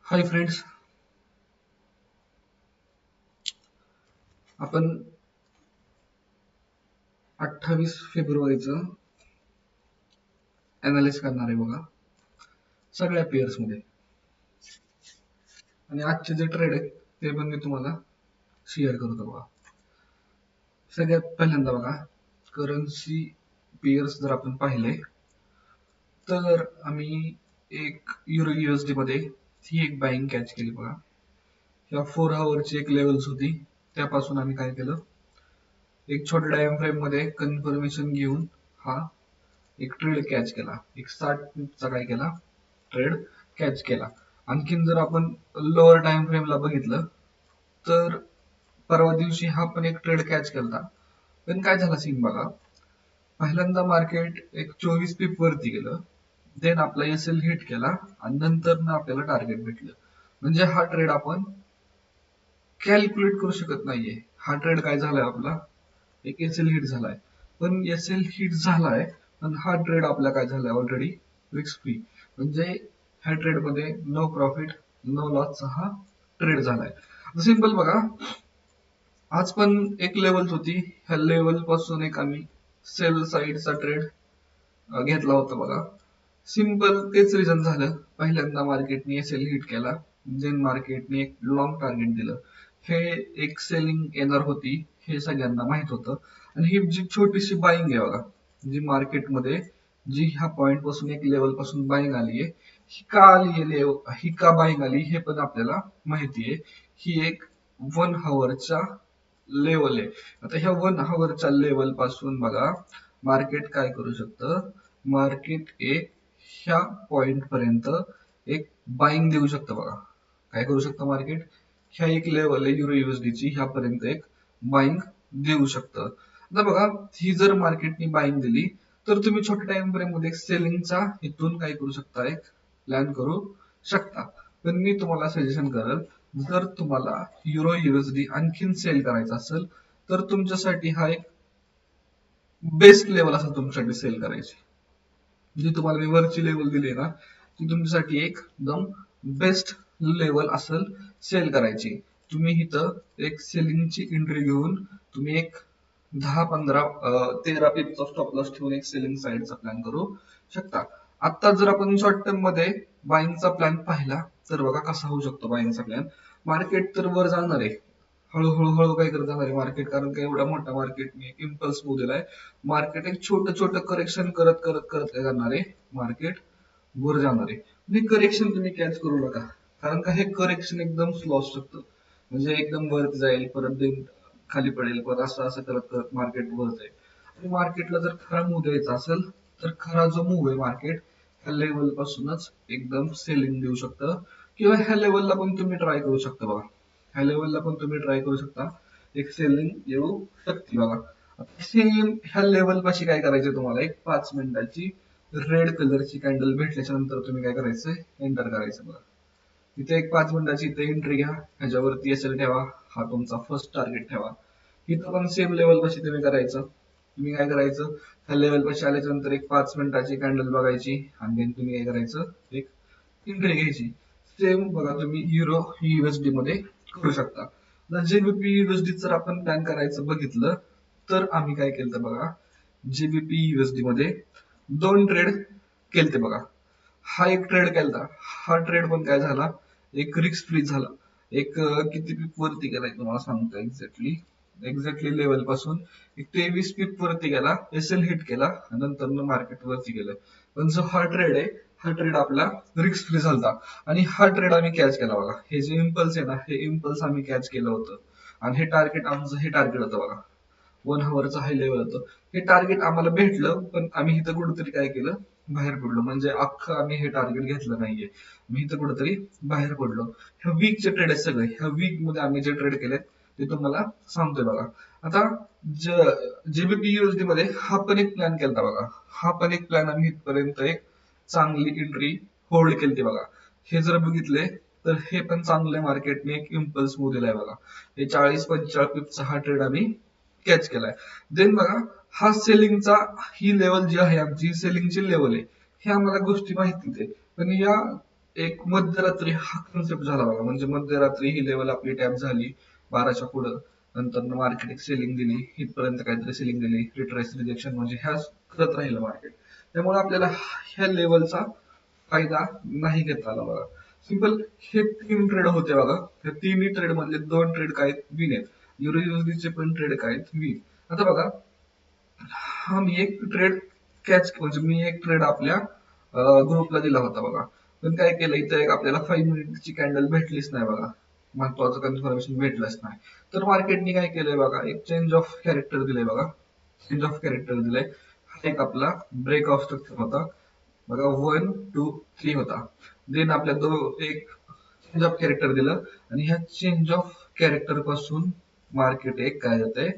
Hi friends, आपण 28 फेब्रुवारीचं analysis करणार आहे बघा सगळ्या पेअर्स मध्ये. आणि आजचे जे ट्रेड आहेत ते पण मी तुम्हाला शेअर करतो बघा. सगळ्यात पहिल्यांदा बघा, करन्सी पेअर्स जर आपण पाहिले तर आम्ही एक युरो USD मध्ये ही एक बाईंग कॅच केली बघा. ह्या 4 आवरची एक लेवल्स होती, त्यापासून आम्ही काय केलं, एक छोट्या टाइम फ्रेम मध्ये कन्फर्मेशन घेऊन हा एक ट्रेड कॅच केला. एक 60 काय केला, ट्रेड कॅच केला. आणखीन जर आपण लोअर टाइम फ्रेमला बघितलं तर परवा दिवशी हा पण एक ट्रेड कॅच केला. पण काय झाला सीन बघा, पहिल्यांदा मार्केट एक 24 पीप वरती गेलं, देन आपला एसएल हिट केला आणि नंतर ना आपल्याला टार्गेट भेटलं. म्हणजे हा ट्रेड आपण कॅल्क्युलेट करू शकत नाहीये. हा ट्रेड काय झालाय, आपला एक एसएल हिट झालाय. पण एसएल हिट झालाय पण हा ट्रेड आपला काय झालाय, ऑलरेडी रिस्क फ्री. म्हणजे ह्या ट्रेड मध्ये नो प्रॉफिट नो लॉसचा हा ट्रेड झालाय. सिंपल बघा, आज पण एक लेवल होती, ह्या लेवल पासून एक आम्ही सेल साइडचा ट्रेड घेतला होता बघा. सिंपल तेच रिझन झालं, पहिल्यांदा मार्केटने एसएल हिट केला, देन मार्केटने एक लॉंग टार्गेट दिलं. हे एक सेलिंग येणार होती हे सगळ्यांना माहित होतं. आणि ही जी छोटीशी बाईंग आहे बघा, जी मार्केटमध्ये जी ह्या पॉइंट पासून एक लेवल पासून बाईंग आली आहे, ही का आली, ही का बाईंग आली हे पण आपल्याला माहिती आहे. ही एक 1 आवरच्या लेवल आहे. आता ह्या 1 आवरच्या लेवल पासून बघा मार्केट काय करू शकतं, मार्केट एक ह्या पॉइंट पर्यंत एक बाईंग देऊ शकतं बघा. काय करू शकतं मार्केट, ह्या एक लेवल आहे युरो USD ची, ह्यापर्यंत एक बाईंग देऊ शकतं. आता बघा, ही जर मार्केटनी बाईंग दिली तर तुम्ही छोट्या टाइम फ्रेम मध्ये सेलिंगचा इथून काय करू शकता, एक प्लॅन करू शकता. पण मी तुम्हाला सजेशन करेल, जर तुम्हाला युरो USD आणखीन सेल करायचा असेल तर तुमच्यासाठी हा एक बेस्ट लेवल असेल तुमच्यासाठी सेल करायची. जी तुम्हाला मी वरची लेवल दिली ना, ती तुमच्यासाठी एकदम बेस्ट लेवल असेल सेल करायची. तुम्ही इथं एक सेलिंगची एंट्री घेऊन तुम्ही एक 10-15-13 पीपचा स्टॉप लॉस ठेवून एक सेलिंग साइडचा प्लॅन करू शकता. आता जर आपण शॉर्ट टर्म मध्ये बाईंगचा प्लॅन पाहिला तर बघा कसा होऊ शकतो बाईंगचा प्लॅन. मार्केट तर वर जाणार आहे, हळूहळू हळू काय करत जाणार आहे मार्केट, कारण का एवढा मोठा मार्केटने इम्पल्स मोडेल आहे. मार्केट एक छोटं छोटं करेक्शन करत करत करत काय करणार आहे, मार्केट वर जाणार आहे. हे करेक्शन तुम्ही कॅच करू नका, कारण का हे करेक्शन एकदम स्लो असू शकतं. म्हणजे एकदम वरती जाईल, परत खाली पडेल, परत असं असं करत करत मार्केट वर जाईल. आणि मार्केटला जर खरा मूव द्यायचा असेल तर खरा जो मूव आहे मार्केट ह्या लेवल पासूनच एकदम सेलिंग देऊ शकतं. किंवा ह्या लेवलला पण तुम्ही ट्राय करू शकता बघा, ह्या लेवलला पण तुम्ही ट्राय करू शकता, एक सेलिंग येऊ शकते बघा. सेम ह्या लेवल पाशी काय करायचं तुम्हाला, एक 5 मिनिटाची रेड कलरची कॅन्डल भेटल्याच्या नंतर तुम्ही काय करायचं, एंटर करायचं बघा. इथे एक 5 मिनिटाची इथे एंट्री घ्या, ह्याच्यावरती एसएल ठेवा, हा तुमचा फर्स्ट टार्गेट ठेवा. इथं पण सेम लेवल पाशी तुम्ही करायचं. तुम्ही काय करायचं, ह्या लेवल पाशी आल्याच्या नंतर एक 5 मिनिटाची कॅन्डल बघायची आणि देन तुम्ही काय करायचं, एक एंट्री घ्यायची. सेम बघा तुम्ही युरो USD मध्ये करू शकता. जेबीपी USD जर आपण प्लॅन करायचं बघितलं तर आम्ही काय केलं बघा, जेबीपी USD मध्ये 2 ट्रेड केलते बघा. हा एक ट्रेड केलता, हा ट्रेड पण काय झाला, एक रिस्क फ्री झाला. एक किती पीप वरती गेलाय तुम्हाला सांगतो, एक्झॅक्टली एक्झॅक्टली लेवल पासून एक 23 पीप वरती गेला, एसएल हिट केला, नंतर मार्केट वरती गेलं. पण जो हा ट्रेड आहे, हा ट्रेड आपला रिस्क फ्री झाला. आणि हा ट्रेड आम्ही कॅच केला बघा. हे जे इम्पल्स आहे ना, हे इम्पल्स आम्ही कॅच केलं होतं. आणि हे टार्गेट आमचं, हे टार्गेट होतं बघा, 1 आवरचं हाय लेवल होतं. हे टार्गेट आम्हाला भेटलं, पण आम्ही इथं कुठेतरी काय केलं, बाहेर पडलो. म्हणजे अख्खं आम्ही हे टार्गेट घेतलं नाहीये, मी इथं कुठेतरी बाहेर पडलो. ह्या वीकचे ट्रेड आहेत सगळे, ह्या वीक मध्ये आम्ही जे ट्रेड केलेत ते तुम्हाला सांगतोय बघा. आता जेबीपी USD मध्ये हा पण एक प्लॅन केलता बघा, हा पण एक प्लॅन आम्ही इथपर्यंत एक चांगली एंट्री होल्ड केली बघा. हे जर बघितले तर हे पण चांगलं मार्केटने एक इम्पल्स मूव दिलाय बघा. हे 40-45 पीपचा हा ट्रेड आम्ही कॅच केलाय. देन बघा, हा सेलिंगचा, ही लेवल जी आहे आमची सेलिंगची लेवल आहे, हे आम्हाला गोष्टी माहितीच आहे. पण या एक मध्यरात्री हा कन्सेप्ट झाला बघा. म्हणजे मध्यरात्री ही लेवल आपली टॅप झाली 12च्या पुढं, नंतर मार्केट एक सेलिंग दिली, इथपर्यंत काहीतरी सेलिंग दिली, रिट्रेस रिजेक्शन, म्हणजे ह्या करत राहिलं मार्केट. त्यामुळे आपल्याला ह्या लेवलचा फायदा नाही घेता आला बघा. सिंपल हे 3 ट्रेड होते बघा. त्या तिन्ही ट्रेड मधले 2 ट्रेड काय विन आहेत. युरोयुएसडी चे पण ट्रेड काय विन. आता बघा, हा मी एक ट्रेड कॅच, म्हणजे मी एक ट्रेड आपल्या ग्रुपला दिला होता बघा. पण काय केलं, इथं एक आपल्याला 5 मिनिटची कॅन्डल भेटलीच नाही बघा, महत्वाचं कन्फर्मेशन भेटलंच नाही. तर मार्केटने काय केलंय बघा, एक चेंज ऑफ कॅरेक्टर दिलंय बघा. चेंज ऑफ कॅरेक्टर दिलंय. हा एक आपला ब्रेक ऑफ स्ट्रक्चर होता बघा, 1 2 3 होता. देन आपल्या एक चेंज ऑफ कॅरेक्टर दिलं, आणि ह्या चेंज ऑफ कॅरेक्टर पासून मार्केट एक काय देते,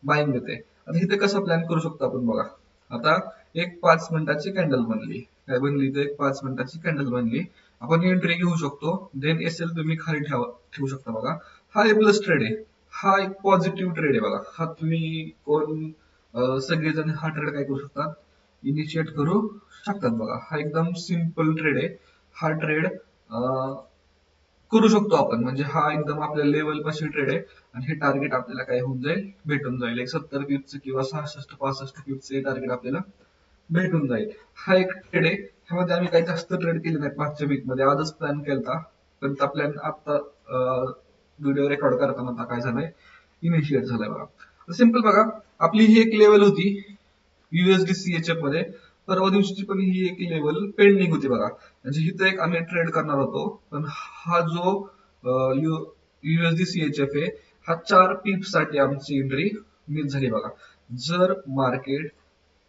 बाईंग देते. आता इथे कसं प्लॅन करू शकतो आपण बघा. आता एक 5 मिनिटाची कॅन्डल बनली, काय बनली, तर एक 5 मिनिटाची कॅन्डल बनली. आपण एंट्री घेऊ शकतो. देन एसएल तुम्ही खाली ठेवू शकता बघा. हा एक प्लस ट्रेड आहे, हा एक पॉझिटिव्ह ट्रेड आहे बघा. हा तुम्ही कोण सगळेजण हा ट्रेड काय करू शकतात, इनिशिएट करू शकतात बघा. हा एकदम सिंपल ट्रेड आहे. हा ट्रेड करू शकतो आपण, म्हणजे हा एकदम आपल्या लेवल पाशी ट्रेड आहे. आणि हे टार्गेट आपल्याला काय होऊन जाईल, भेटून जाईल. एक 70 पिपचं किंवा 66-65 पिपचं टार्गेट आपल्याला भेटून जाईल. हा एक ट्रेड आहे. ह्यामध्ये आम्ही काही जास्त ट्रेड केले नाहीत मागच्या वीक मध्ये, आजच प्लॅन केला. पण त्या प्लॅन आता व्हिडिओ रेकॉर्ड करताना आता काय झालंय, इनिशिएट झालाय बघा. सिंपल बघा, आपली ही एक लेवल होती युएसडी सीएचएफ मध्ये. परवा दिवशीची पण ही एक लेवल पेंडिंग होती बघा. म्हणजे इथं एक आम्ही ट्रेड करणार होतो, पण हा जो युएसडी सीएचएफ आहे, हा 4 पीप साठी आमची एंट्री मिस झाली बघा. जर मार्केट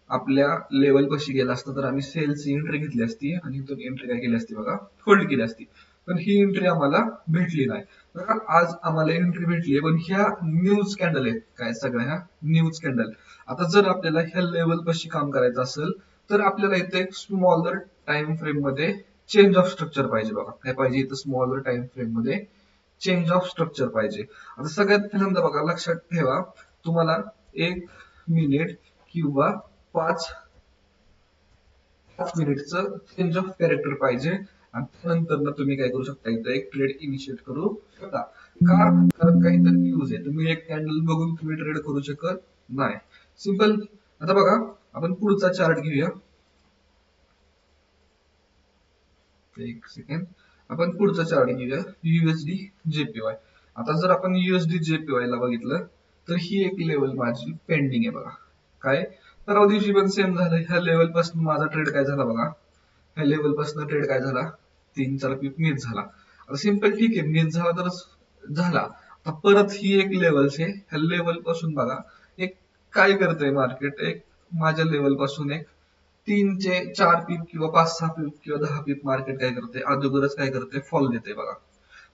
आपल्या लेवल कशी गेला असतं तर आम्ही सेलची एंट्री घेतली असती, आणि इथून एंट्री काय केली असती बघा, होल्ड केली असती. पण ही एंट्री आम्हाला भेटली नाही बघा. आज आम्हाला एंट्री भेटली, पण ह्या न्यूज कॅन्डल आहेत काय, सगळ्या ह्या न्यूज कॅन्डल. आता जर आपल्याला ह्या लेवल कशी काम करायचं असेल, तर आपल्याला इथे एक स्मॉलर टाइम फ्रेम मध्ये चेंज ऑफ स्ट्रक्चर पाहिजे बघा. काय पाहिजे इथं, स्मॉलर टाइम फ्रेम मध्ये चेंज ऑफ स्ट्रक्चर पाहिजे. आता सगळ्यात पहिल्यांदा बघा, लक्षात ठेवा, तुम्हाला 1 मिनिट किंवा 5 मिनिटचं चेंज ऑफ कॅरेक्टर पाहिजे. आणि त्यानंतर तुम्ही काय करू शकता, इथं एक ट्रेड इनिशिएट करू शकता. का, कारण काहीतरी न्यूज आहे. तुम्ही एक कॅन्डल बघून तुम्ही ट्रेड करू शकत नाही. सिंपल. आता बघा, आपण पुढचा चार्ट घेऊया. एक सेकंड, आपण पुढचा चार्ट घेऊया, युएसडी जेपीवाय. आता जर आपण युएसडी जेपीवाय ला बघितलं, तर ही एक लेवल माझी पेंडिंग आहे बघा. काय, परवा दिवशी पण सेम झालं. ह्या लेवल पासून माझा ट्रेड काय झाला बघा, ह्या लेवल पासून ट्रेड काय झाला, 3-4 पीप मिस झाला. आता सिंपल, ठीक आहे, मिस झाला तर झाला. आता परत ही एक लेवल आहे, ह्या लेवल पासून बघा एक काय करतंय मार्केट, एक माझ्या लेवल पासून एक 3-4 पीप किंवा 5-6 पीप किंवा 10 पीप मार्केट काय करते, अगोदरच काय करते, फॉल देते बघा.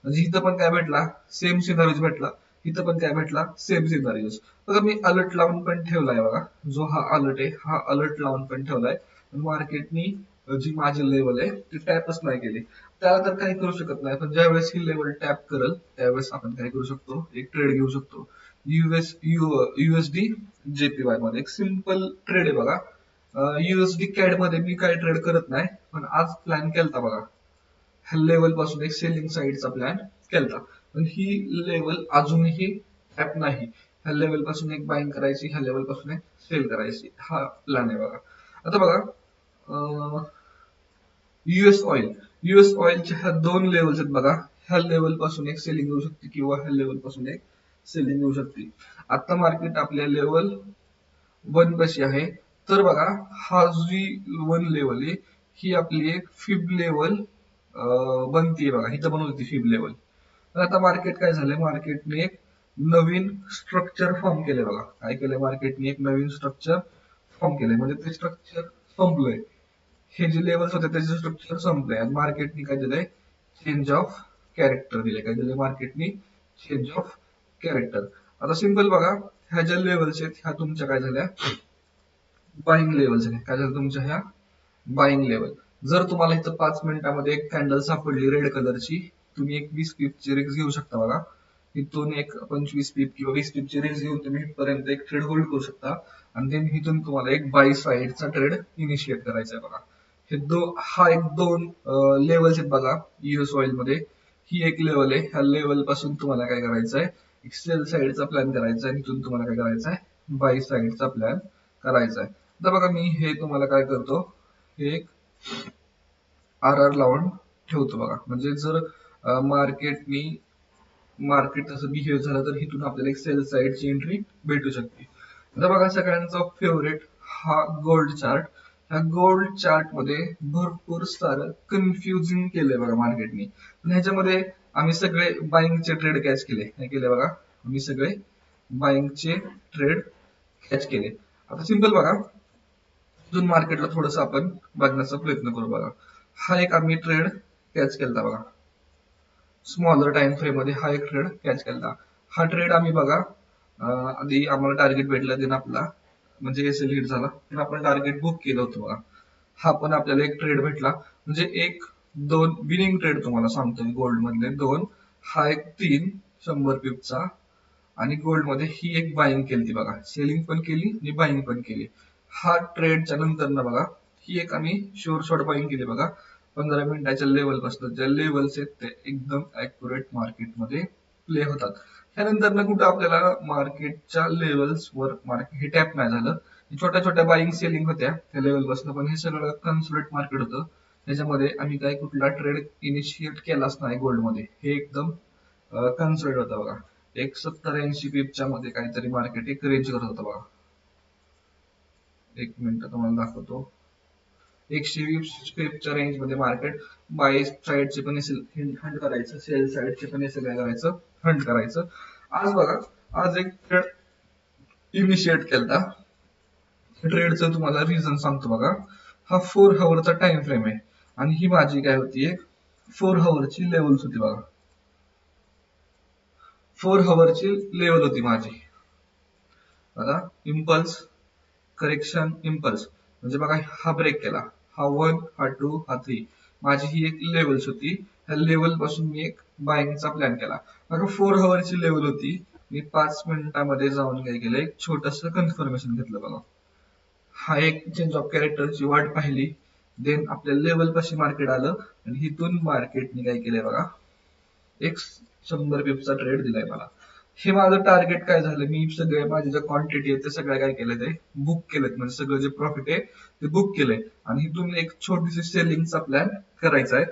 म्हणजे इथं पण काय भेटला, सेम सिनारिओज भेटला. इथं पण काय भेटला, सेम सिनारिओज. बघा, मी अलर्ट लावून पण ठेवलाय बघा. जो हा अलर्ट आहे, हा अलर्ट लावून पण ठेवलाय. मार्केटनी जी माझी लेवल आहे ती टॅपच नाही केली. त्याला तर काही करू शकत नाही. पण ज्यावेळेस ही लेवल टॅप करेल, त्यावेळेस आपण काय करू शकतो, एक ट्रेड घेऊ शकतो. युएसडी जेपीवाय मध्ये एक सिंपल ट्रेड आहे बघा. युएसडी कॅड मध्ये मी काय ट्रेड करत नाही, पण आज प्लॅन केलता बघा. ह्या लेवल पासून एक सेलिंग साईडचा प्लॅन केलता, पण ही लेवल अजूनही टॅप नाही. ह्या लेवल पासून एक बाईंग करायची, ह्या लेवल पासून एक सेल करायची, हा प्लॅन आहे बघा. आता बघा, युएस ऑइलच्या ह्या 2 लेवल्स आहेत बघा. ह्या लेवल पासून एक सेलिंग येऊ शकते, किंवा ह्या लेवल पासून एक सेलिंग येऊ शकते. आता मार्केट आपल्या लेवल 1 पाशी आहे. तर बघा, हा जी 1 लेवल आहे, ही आपली एक फिब लेवल बनतीये बघा. इथं बनवत होती फिब लेवल. तर आता मार्केट काय झालंय, मार्केटने एक नवीन स्ट्रक्चर फॉर्म केलंय बघा. काय केलंय, मार्केटने एक नवीन स्ट्रक्चर फॉर्म केलंय, म्हणजे ते स्ट्रक्चर संपलंय. हे जे लेवल्स होते त्याचे स्ट्रक्चर संपलंय, आणि मार्केटने काय दिलंय, चेंज ऑफ कॅरेक्टर दिले. काय दिले मार्केटने, चेंज ऑफ कॅरेक्टर. आता सिंपल बघा, ह्या ज्या लेवल्स आहेत ह्या तुमच्या काय झाल्या, बाईंग लेवल्स आहेत. काय झालं तुमच्या ह्या बाईंग लेवल. जर तुम्हाला इथं 5 मिनिटामध्ये एक कॅन्डल सापडली रेड कलरची, तुम्ही एक 20 पीपची रिस्क घेऊ शकता बघा. इथून एक 25 पीप किंवा 20 पीपची रिस्क घेऊन तुम्ही इथपर्यंत एक ट्रेड होल्ड करू शकता. आणि इथून तुम्हाला एक बाय साईडचा ट्रेड इनिशिएट करायचा आहे बघा. हा एक दोन लेवल्स आहेत बघा युएस ऑइल मध्ये. ही एक लेवल आहे. ह्या लेवल पासून तुम्हाला काय करायचं आहे, एक सेल साईडचा प्लॅन करायचा आहे. इथून तुम्हाला काय करायचं आहे, बाय साईडचा प्लॅन करायचा आहे. तर बघा मी हे तुम्हाला काय करतो, हे एक आर लावून ठेवतो बघा. म्हणजे जर मार्केट तसं बिहेव झालं तर इथून आपल्याला एक सेल साईडची एंट्री भेटू शकते. आता बघा सगळ्यांचा फेवरेट हा गोल्ड चार्ट. ह्या गोल्ड चार्ट मध्ये भरपूर सारं कन्फ्युजिंग केलंय बघा मार्केटने. पण ह्याच्यामध्ये आम्ही सगळे बाईंगचे ट्रेड कॅच केले. काय केले बघा, आम्ही सगळे बाईंगचे ट्रेड कॅच केले. आता सिंपल बघा, इथून मार्केटला थोडस आपण बघण्याचा प्रयत्न करू बघा. हा एक आम्ही ट्रेड कॅच केला बघा, स्मॉलर टाइम फ्रेम मध्ये हा एक ट्रेड कॅच केला. हा ट्रेड आम्ही बघा आधी आम्हाला टार्गेट भेटलं, देन आपला म्हणजे एसएल हिट झाला, देन आपण टार्गेट बुक केलं होतं बघा. हा पण आपल्याला एक ट्रेड भेटला. म्हणजे एक दोन विनिंग ट्रेड तुम्हाला सांगतोय गोल्ड मधले दोन. हा एक 100 पिपचा. आणि गोल्ड मध्ये ही एक बाईंग केली बघा, सेलिंग पण केली आणि बाईंग पण केली. हा ट्रेडच्या नंतर ना बघा, ही एक आम्ही शुअर शॉर्ट बाईंग केली बघा 15 मिनिटाच्या लेवल पासून. ज्या लेवल्स आहेत ते एकदम अॅक्युरेट मार्केटमध्ये प्ले होतात. त्यानंतर ना कुठं आपल्याला मार्केटच्या लेवल्स वर मार्केट हे टॅप नाही झालं. छोट्या छोट्या बाईंग सेलिंग होत्या त्या लेवल पासून, पण हे सगळं कन्सोलिडेट मार्केट होतं. त्याच्यामध्ये आम्ही काय कुठला ट्रेड इनिशिएट केलाच नाही गोल्ड मध्ये. हे एकदम कन्सोलिडेट होतं बघा. एक 70-80 पिपच्या मध्ये काहीतरी मार्केट एक रेंज करत होतं बघा. एक मिनिट तुम्हाला दाखवतो. 120 पिपच्या रेंज मध्ये मार्केट बाय साईडचे पण हंट करायचं, सेल साईडचे पण काय करायचं, हंट करायचं. आज बघा, आज एक ट्रेड इनिशिएट केला. ट्रेडचं तुम्हाला रिझन सांगतो बघा. हा 4 हवरचा टाइम फ्रेम आहे आणि ही माझी काय होती, एक 4 हवरची लेवल्स होती बघा. 4 हवरची लेवल होती माझी. बघा, इम्पल्स, करेक्शन, इम्पल्स. म्हणजे बघा हा ब्रेक केला, हा 1, हा 2, हा 3. माझी ही एक लेवल्स होती. ह्या लेवल पासून मी एक बाईंगचा प्लॅन केला. बघा 4 हवरची लेवल होती. मी 5 मिनिटामध्ये जाऊन काय केलं, एक छोटस कन्फर्मेशन घेतलं बघा. हा एक चेंज ऑफ कॅरेक्टरची वाट पाहिली. देन आपल्या लेवल पाशी मार्केट आलं आणि इथून मार्केटने काय केलंय बघा, एक 100 पिपचा ट्रेड दिलाय मला. हे माझं टार्गेट काय झालं, मी सगळे माझे जे क्वांटिटी आहे ते सगळं काय केलं, ते बुक केलेत. म्हणजे सगळं जे प्रॉफिट आहे ते बुक केलंय. आणि इथून एक छोटीशी सेलिंगचा प्लॅन करायचा आहे.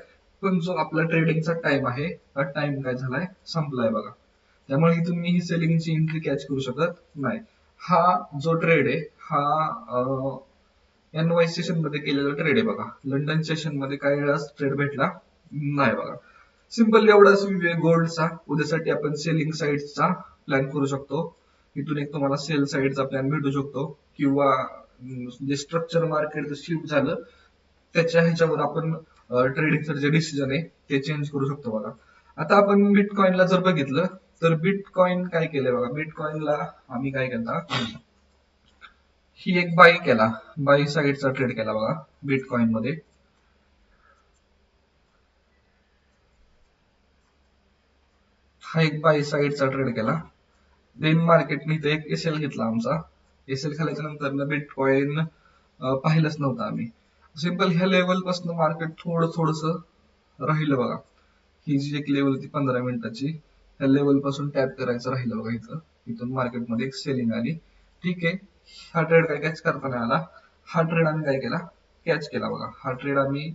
पण जो आपला ट्रेडिंगचा टाइम आहे, हा टाइम काय झालाय, संपलाय बघा. त्यामुळे इथून मी ही सेलिंगची एंट्री कॅच करू शकत नाही. हा जो ट्रेड आहे हा NY सेशन मध्ये केलेला ट्रेड आहे बघा. लंडन सेशन मध्ये काही वेळाच ट्रेड भेटला नाही बघा. सिंपल एवढाच गोल्डचा. उद्यासाठी आपण सेलिंग साईडचा प्लॅन करू शकतो. इथून एक तुम्हाला सेल साईडचा प्लॅन भेटू शकतो, किंवा जे स्ट्रक्चर मार्केट शिफ्ट झालं त्याच्या ह्याच्यावर आपण ट्रेडिंगचं जे डिसिजन आहे ते चेंज करू शकतो बघा. आता आपण बिटकॉइनला जर बघितलं तर बिटकॉइन काय केलंय बघा. बिटकॉइनला आम्ही काय केलं, ही एक बाय साईडचा ट्रेड केला बघा बिटकॉइन मध्ये. हा एक बाय साईडचा ट्रेड केला. देन मार्केटने इथे एक एसएल घेतला आमचा. एसएल खाल्याच्या नंतर बिटकॉइन पाहिलंच नव्हतं आम्ही. सिंपल ह्या लेवल पासून मार्केट थोडस राहिलं बघा. ही जी एक लेवल होती 15 मिनिटाची, ह्या लेवल पासून टॅप करायचं राहिलं बघा. इथून मार्केटमध्ये एक सेलिंग आली. ठीक आहे, हा ट्रेड काय कॅच करता नाही आला. हा ट्रेड आम्ही काय केला, कॅच केला बघा. हा ट्रेड आम्ही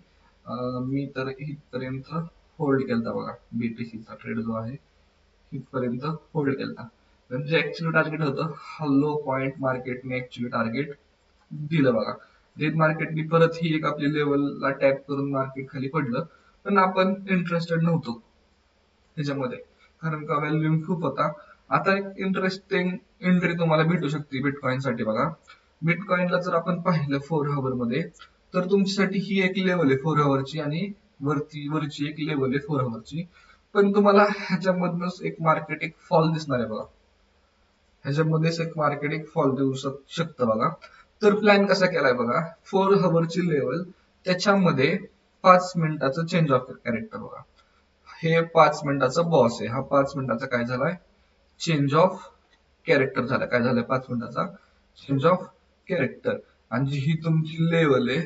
मी तर इथपर्यंत होल्ड केला बघा. बीटीसीचा ट्रेड जो आहे इथपर्यंत होल्ड केला. म्हणजे ऍक्च्युअली टार्गेट होतं, हा लो पॉइंट मार्केटने ऍक्च्युअली टार्गेट दिलं बघा. देन मार्केटने परत ही एक आपली लेवलला टॅप करून मार्केट खाली पडलं. पण आपण इंटरेस्टेड नव्हतो त्याच्यामध्ये, कारण का व्हॅल्यूम खूप होता. आता एक इंटरेस्टिंग एंट्री तुम्हाला भेटू शकते बिटकॉइन साठी बघा. बिटकॉइनला जर आपण पाहिलं 4 हवर मध्ये, तर तुमच्यासाठी ही एक लेवल आहे 4 हवरची, आणि वरची एक लेवल आहे 4 हवरची. पण तुम्हाला ह्याच्यामधनच एक मार्केट एक फॉल दिसणार आहे बघा. ह्याच्यामध्येच एक मार्केट एक फॉल देऊ शकतं बघा. तर प्लॅन कसा केलाय बघा, 4 हवरची लेवल, त्याच्यामध्ये 5 मिनिटाचं चेंज ऑफ कॅरेक्टर बघा. हे 5 मिनिटाचा बॉस आहे. हा 5 मिनिटाचा काय झालाय, चेंज ऑफ कॅरेक्टर झाला. काय झालाय, 5 मिनिटाचा चेंज ऑफ कॅरेक्टर. आणि जी ही तुमची लेवल आहे,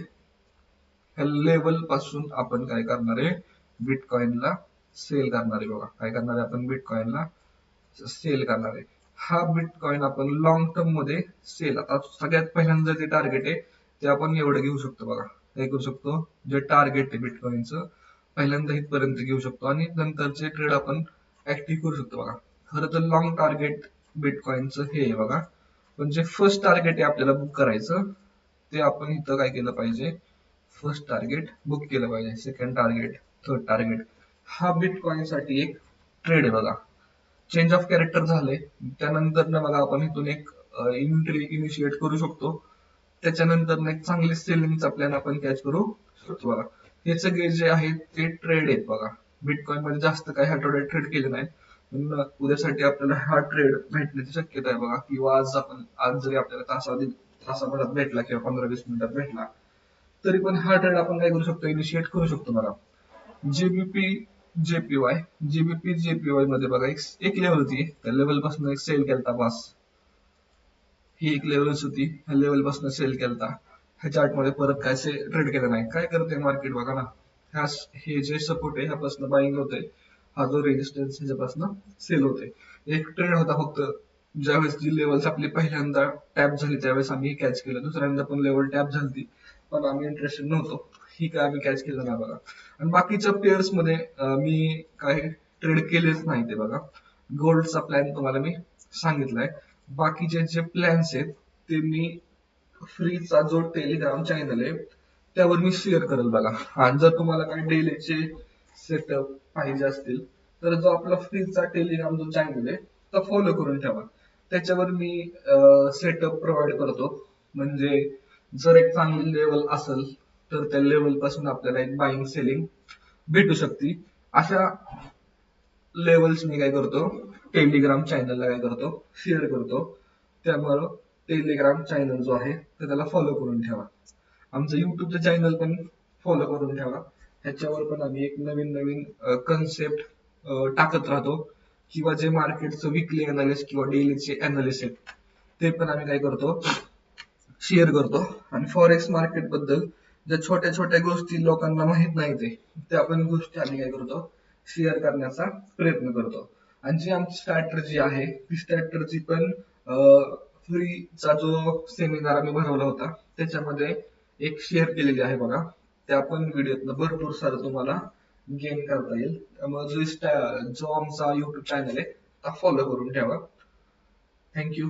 ह्या लेवल पासून आपण काय करणार आहे, बिटकॉइनला सेल करणार आहे बघा. काय करणार आहे आपण, बिटकॉइनला सेल करणार आहे. हा बिटकॉइन आपण लॉंग टर्म मध्ये सेल, आता सगळ्यात पहिल्यांदा जे टार्गेट आहे ते आपण एवढं घेऊ शकतो बघा. काय करू शकतो, जे टार्गेट आहे बिटकॉइनचं पहिल्यांदा इथपर्यंत घेऊ शकतो आणि नंतरचे ट्रेड आपण ऍक्टिव्ह करू शकतो बघा. खरं तर लॉंग टार्गेट बिटकॉइनचं हे आहे बघा, पण जे फर्स्ट टार्गेट आहे आपल्याला बुक करायचं ते आपण इथं काय केलं पाहिजे, फर्स्ट टार्गेट बुक केलं पाहिजे. सेकंड टार्गेट, थर्ड टार्गेट, हा बिटकॉइन साठी एक ट्रेड आहे बघा. चेंज ऑफ कॅरेक्टर झाले त्यानंतर ना बघा आपण इथून एक एंट्री इनिशिएट करू शकतो. त्याच्यानंतर एक चांगले सेलिंगचा प्लॅन आपण कॅच करू शकतो बघा. हे सगळे जे आहेत ते ट्रेड आहेत बघा. बिटकॉइन मध्ये जास्त काही आठवड्यात ट्रेड केले नाही, पण उद्यासाठी आपल्याला हा ट्रेड भेटण्याची शक्यता आहे बघा. किंवा आज जरी आपल्याला तासाभरात भेटला किंवा 15-20 मिनिटात भेटला तरी पण हा ट्रेड आपण काय करू शकतो, इनिशिएट करू शकतो बघा. जीबीपी जेपीवाय, जीबीपी जेपीवाय मध्ये बघा एक लेवल होती, त्या लेवल पासून एक सेल केलता बस. ही एक लेवलच होती, ह्या लेवल पासून सेल केलता. ह्या चार्ट मध्ये परत काय ट्रेड केलं नाही. काय करते मार्केट बघा ना, हे जे सपोर्ट आहे ह्यापासून बाईंग होते, हा जो रेजिस्टन्स ह्याच्यापासून सेल होते. एक ट्रेड होता फक्त, ज्यावेळेस जी लेवल्स आपली पहिल्यांदा टॅप झाली त्यावेळेस आम्ही कॅच केलं. दुसऱ्यांदा पण लेवल टॅप झाली पण आम्ही इंटरेस्टेड नव्हतो, ही काय आम्ही कॅच केलं नाही बघा. आणि बाकीच्या पेअर्स मध्ये मी काय ट्रेड केलेच नाही ते बघा. गोल्डचा प्लॅन तुम्हाला मी सांगितलाय. बाकीचे जे प्लॅन्स आहेत ते मी फ्रीचा जो टेलिग्राम चॅनल आहे त्यावर मी शेअर करेल बघा. आणि जर तुम्हाला काही डेलीचे सेटअप पाहिजे असतील तर जो आपला फ्रीचा टेलिग्राम जो चॅनल आहे तो फॉलो करून ठेवा. त्याच्यावर मी सेटअप प्रोव्हाइड करतो. म्हणजे जर एक चांगली लेवल असेल तर त्या लेवल पासून आपल्याला एक बाईंग सेलिंग भेटू शकते. अशा लेवल्स मी काय करतो, टेलिग्राम चॅनलला काय करतो, शेअर करतो. त्यामुळं टेलिग्राम चॅनल जो आहे तर त्याला फॉलो करून ठेवा. आमचं युट्यूबचं चॅनल पण फॉलो करून ठेवा. ह्याच्यावर पण आम्ही एक नवीन नवीन कन्सेप्ट टाकत राहतो. किंवा जे मार्केटचं विकली अनालिसिस किंवा डेलीचे अनालिसिस ते पण आम्ही काय करतो, शेअर करतो. आणि फॉरेक्स मार्केट बद्दल ज्या छोट्या छोट्या गोष्टी लोकांना माहित नाही त्या पण गोष्टी आम्ही काय करतो, शेअर करण्याचा प्रयत्न करतो. आणि जी आमची स्ट्रॅटर्जी आहे ती स्ट्रॅटर्जी पण फ्रीचा जो सेमिनार आम्ही भरवला होता त्याच्यामध्ये एक शेअर केलेली आहे बघा. त्या पण व्हिडिओतनं भरपूर सारं तुम्हाला गेन करता येईल. त्यामुळे जो आमचा युट्यूब चॅनल आहे तो फॉलो करून ठेवा. थँक्यू.